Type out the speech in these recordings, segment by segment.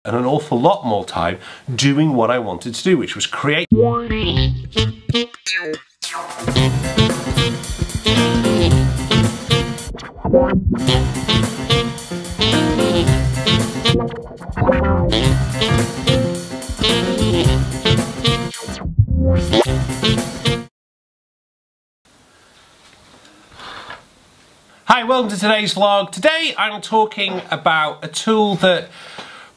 and an awful lot more time doing what I wanted to do, which was create. Hi, welcome to today's vlog. Today I'm talking about a tool that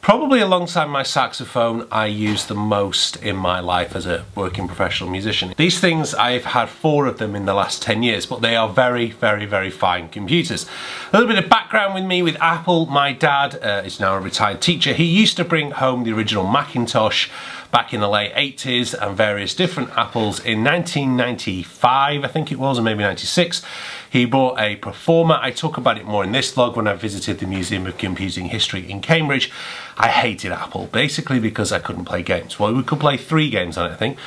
probably alongside my saxophone I use the most in my life as a working professional musician. These things, I've had 4 of them in the last 10 years, but they are very, very, very fine computers. A little bit of background with me with Apple. My dad is now a retired teacher. He used to bring home the original Macintosh back in the late 80s and various different Apples. In 1995, I think it was, or maybe 96, he bought a Performer. I talk about it more in this vlog when I visited the Museum of Computing History in Cambridge. I hated Apple, basically because I couldn't play games. Well, we could play 3 games on it, I think.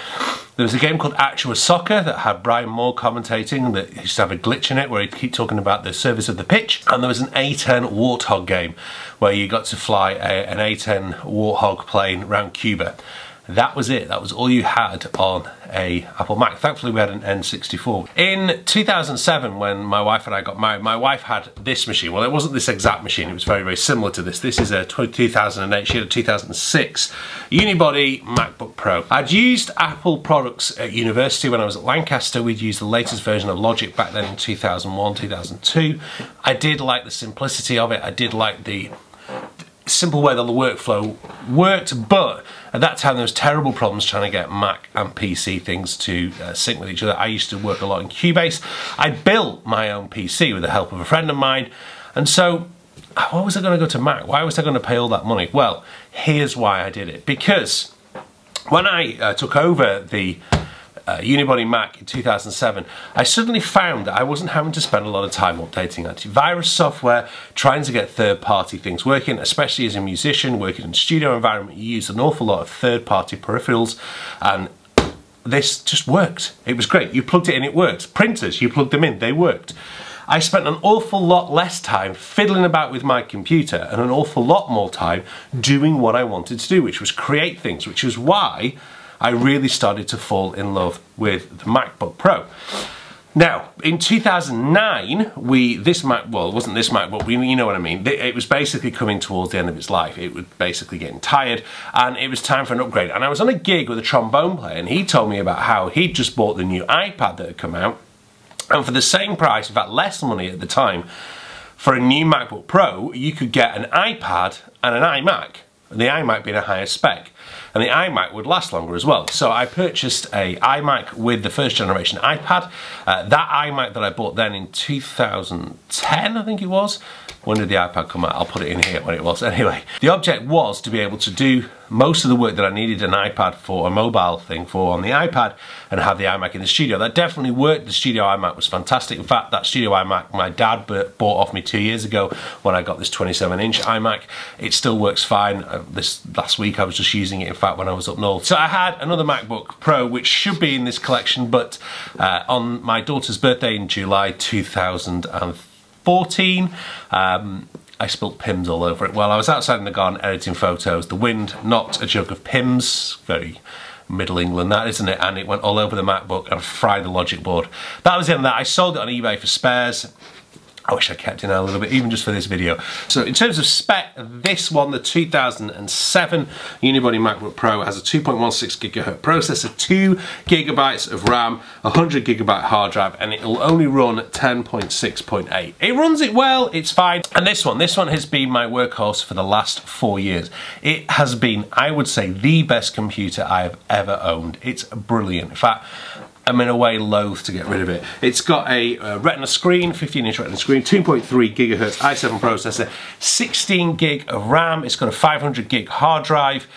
There was a game called Actua Soccer that had Brian Moore commentating that used to have a glitch in it where he'd keep talking about the service of the pitch. And there was an A10 Warthog game where you got to fly an A10 Warthog plane around Cuba. That was it. That was all you had on a Apple Mac. Thankfully we had an N64. In 2007, when my wife and I got married, my wife had this machine. Well, it wasn't this exact machine, it was very, very similar to this. This is a 2008, she had a 2006 unibody MacBook Pro. I'd used Apple products at university when I was at Lancaster. We'd used the latest version of Logic back then in 2001, 2002. I did like the simplicity of it. I did like the simple way that the workflow worked, but at that time there was terrible problems trying to get Mac and PC things to sync with each other. I used to work a lot in Cubase. I built my own PC with the help of a friend of mine, and so why was I going to go to Mac? Why was I going to pay all that money? Well, here's why I did it. Because when I took over the unibody Mac in 2007, I suddenly found that I wasn't having to spend a lot of time updating antivirus software, trying to get third-party things working, especially as a musician working in a studio environment. You use an awful lot of third-party peripherals, and this just worked. It was great. You plugged it in, it worked. Printers, you plugged them in, they worked. I spent an awful lot less time fiddling about with my computer and an awful lot more time doing what I wanted to do, which was create things, which is why I really started to fall in love with the MacBook Pro. Now, in 2009, this Mac, well, it wasn't this Mac, but you know what I mean. It was basically coming towards the end of its life. It was basically getting tired, and it was time for an upgrade. And I was on a gig with a trombone player, and he told me about how he'd just bought the new iPad that had come out, and for the same price, in fact less money at the time, for a new MacBook Pro, you could get an iPad and an iMac, and the iMac being a higher spec. And the iMac would last longer as well. So I purchased a iMac with the first generation iPad. That iMac that I bought then in 2010, I think it was. When did the iPad come out? I'll put it in here when it was. Anyway, the object was to be able to do most of the work that I needed an iPad for, a mobile thing for, on the iPad, and have the iMac in the studio. That definitely worked. The studio iMac was fantastic. In fact, that studio iMac my dad bought off me 2 years ago when I got this 27-inch iMac. It still works fine. This last week I was just using it, in fact, when I was up north. So I had another MacBook Pro, which should be in this collection, but on my daughter's birthday in July 2014, I spilt Pimm's all over it. Well, I was outside in the garden editing photos. The wind knocked a jug of Pimm's, very Middle England that, isn't it? And it went all over the MacBook and fried the logic board. That was the end of that. I sold it on eBay for spares. I wish I kept it now a little bit, even just for this video. So in terms of spec, this one, the 2007 unibody MacBook Pro, has a 2.16 gigahertz processor, 2 gigabytes of RAM, 100 gigabyte hard drive, and it'll only run 10.6.8. It runs it well, it's fine. And this one has been my workhorse for the last 4 years. It has been, I would say, the best computer I have ever owned. It's brilliant. In fact, I'm in a way loath to get rid of it. It's got a Retina screen, 15-inch Retina screen, 2.3 gigahertz i7 processor, 16 gig of RAM. It's got a 500 gig hard drive.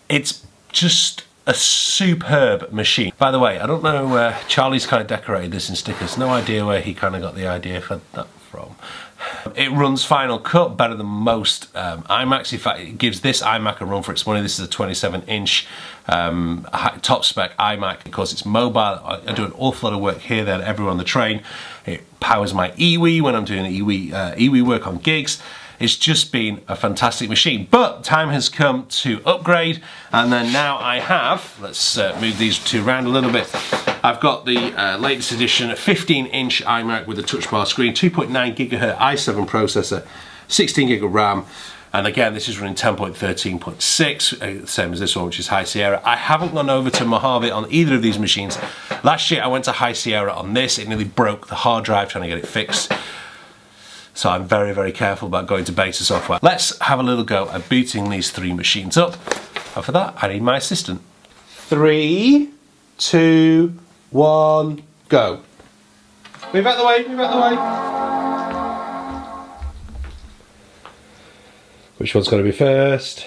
It's just a superb machine. By the way, I don't know, Charlie's kind of decorated this in stickers. No idea where he kind of got the idea for that from. It runs Final Cut better than most iMacs. In fact, it gives this iMac a run for its money. This is a 27-inch top spec iMac. Because it's mobile, I do an awful lot of work here, there, everywhere on the train. It powers my iWii when I'm doing iWii work on gigs. It's just been a fantastic machine. But time has come to upgrade, and then now I have, let's move these two around a little bit. I've got the latest edition 15-inch iMac with a touch bar screen, 2.9 GHz i7 processor, 16 gig of RAM. And again, this is running 10.13.6, same as this one, which is High Sierra. I haven't gone over to Mojave on either of these machines. Last year I went to High Sierra on this. It nearly broke the hard drive trying to get it fixed. So I'm very, very careful about going to beta software. Let's have a little go at booting these three machines up. And for that, I need my assistant. 3, 2, 1, go. Move out the way, move out the way. Which one's going to be first?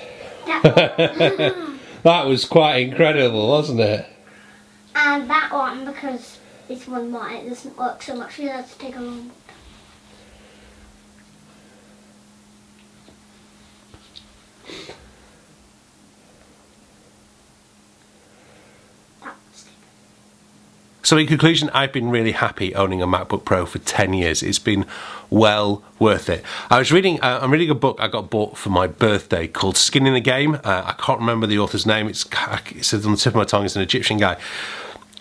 That was quite incredible, wasn't it? And that one, because this one it doesn't work so much, you have to take a long time. So in conclusion, I've been really happy owning a MacBook Pro for 10 years. It's been well worth it. I'm reading a book I got bought for my birthday called Skin in the Game. I can't remember the author's name. It says on the tip of my tongue. It's an Egyptian guy.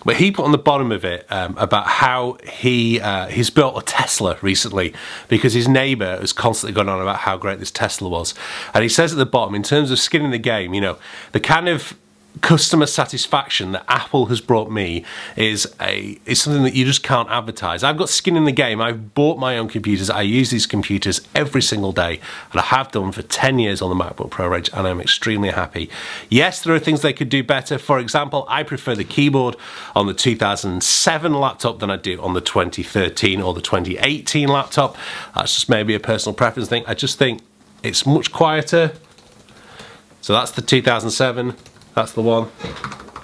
But he put on the bottom of it about how he's built a Tesla recently because his neighbour has constantly gone on about how great this Tesla was. And he says at the bottom, in terms of skin in the game, you know, the kind of customer satisfaction that Apple has brought me is something that you just can't advertise. I've got skin in the game. I've bought my own computers. I use these computers every single day, and I have done for 10 years on the MacBook Pro range, and I'm extremely happy. Yes, there are things they could do better. For example, I prefer the keyboard on the 2007 laptop than I do on the 2013 or the 2018 laptop. That's just maybe a personal preference thing. I just think it's much quieter. So that's the 2007. That's the one.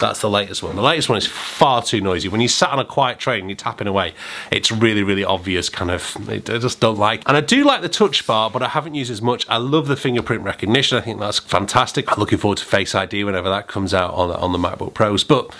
That's the latest one. The latest one is far too noisy. When you sat on a quiet train and you're tapping away, it's really, really obvious kind of, I just don't like. And I do like the touch bar, but I haven't used as much. I love the fingerprint recognition. I think that's fantastic. I'm looking forward to Face ID whenever that comes out on the MacBook Pros. But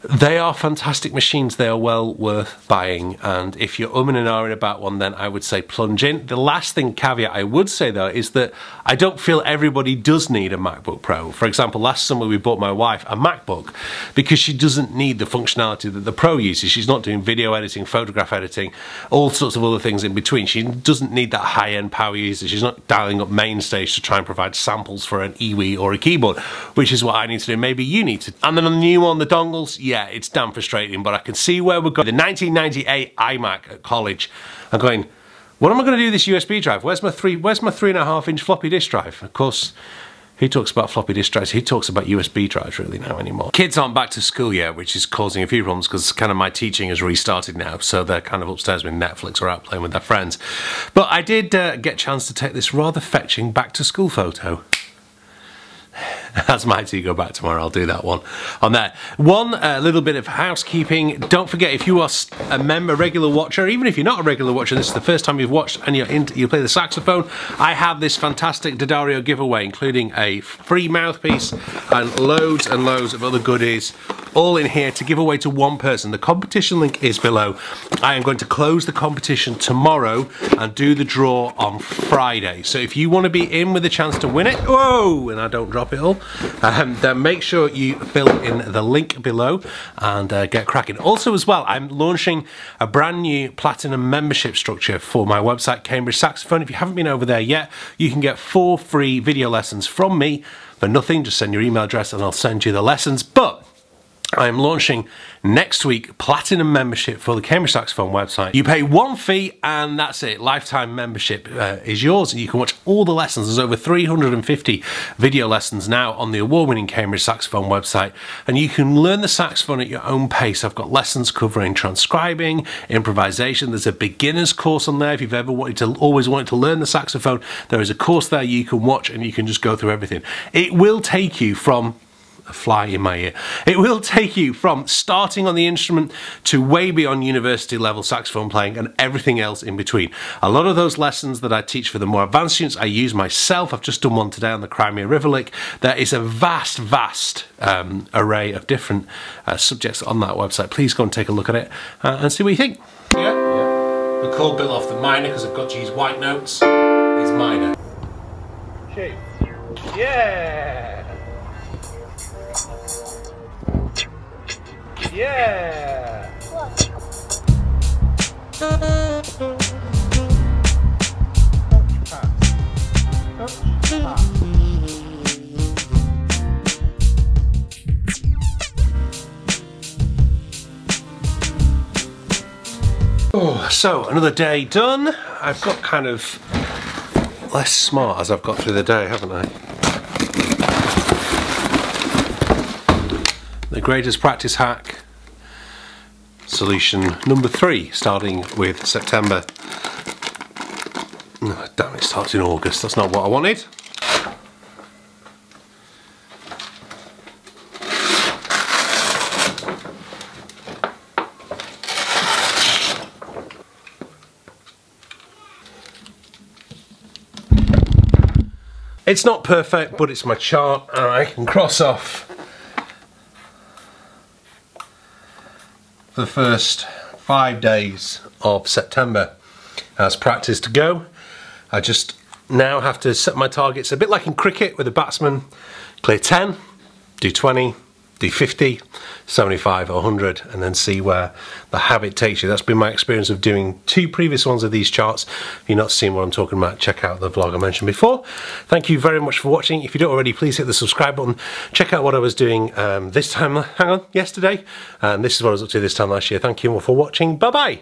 they are fantastic machines. They are well worth buying, and if you're and ahhing about one, then I would say plunge in. The last caveat I would say though is that I don't feel everybody does need a MacBook Pro. For example, last summer we bought my wife a MacBook because she doesn't need the functionality that the Pro uses. She's not doing video editing, photograph editing, all sorts of other things in between. She doesn't need that high-end power user. She's not dialing up MainStage to try and provide samples for an eWii or a keyboard, which is what I need to do. Maybe you need to. And then on the new one, the dongles, yeah, it's damn frustrating, but I can see where we're going. The 1998 iMac at college, I'm going, what am I going to do with this USB drive? Where's my 3.5-inch floppy disk drive? Of course, who talks about floppy disk drives? Who talks about USB drives really now anymore? Kids aren't back to school yet, which is causing a few problems because kind of my teaching has restarted now, so they're kind of upstairs with Netflix or out playing with their friends. But I did get a chance to take this rather fetching back to school photo. That's my to go back tomorrow. I'll do that one on there. One little bit of housekeeping. Don't forget, if you are a member, regular watcher, even if you're not a regular watcher, this is the first time you've watched and you play the saxophone, I have this fantastic D'Addario giveaway, including a free mouthpiece and loads of other goodies, all in here to give away to one person. The competition link is below. I am going to close the competition tomorrow and do the draw on Friday. So if you want to be in with a chance to win it, whoa, and I don't drop it all, then make sure you fill in the link below and get cracking. Also as well, I'm launching a brand new platinum membership structure for my website, Cambridge Saxophone. If you haven't been over there yet, you can get 4 free video lessons from me for nothing. Just send your email address and I'll send you the lessons. But I'm launching next week platinum membership for the Cambridge Saxophone website. You pay 1 fee and that's it. Lifetime membership is yours, and you can watch all the lessons. There's over 350 video lessons now on the award-winning Cambridge Saxophone website, and you can learn the saxophone at your own pace. I've got lessons covering transcribing, improvisation. There's a beginner's course on there if you've ever always wanted to learn the saxophone. There is a course there you can watch and you can just go through everything. It will take you from a fly in my ear. It will take you from starting on the instrument to way beyond university level saxophone playing and everything else in between. A lot of those lessons that I teach for the more advanced students I use myself. I've just done one today on the Crimea River Lick. There is a vast array of different subjects on that website. Please go and take a look at it and see what you think. Yeah. Record Bill off the minor because I've got to use white notes. is minor. Shape. Yeah! Yeah! What? Oh, so another day done. I've got kind of less smart as I've got through the day, haven't I? The greatest practice hack solution number 3, starting with September. Oh, damn, it starts in August. That's not what I wanted. It's not perfect, but it's my chart, and I can cross off the first 5 days of September as practice to go. I just now have to set my targets a bit like in cricket with a batsman. Clear 10, do 20, do 50, 75 or 100, and then see where the habit takes you. That's been my experience of doing 2 previous ones of these charts. If you're not seeing what I'm talking about, check out the vlog I mentioned before. Thank you very much for watching. If you don't already, please hit the subscribe button. Check out what I was doing yesterday, and this is what I was up to this time last year. Thank you all for watching. Bye bye.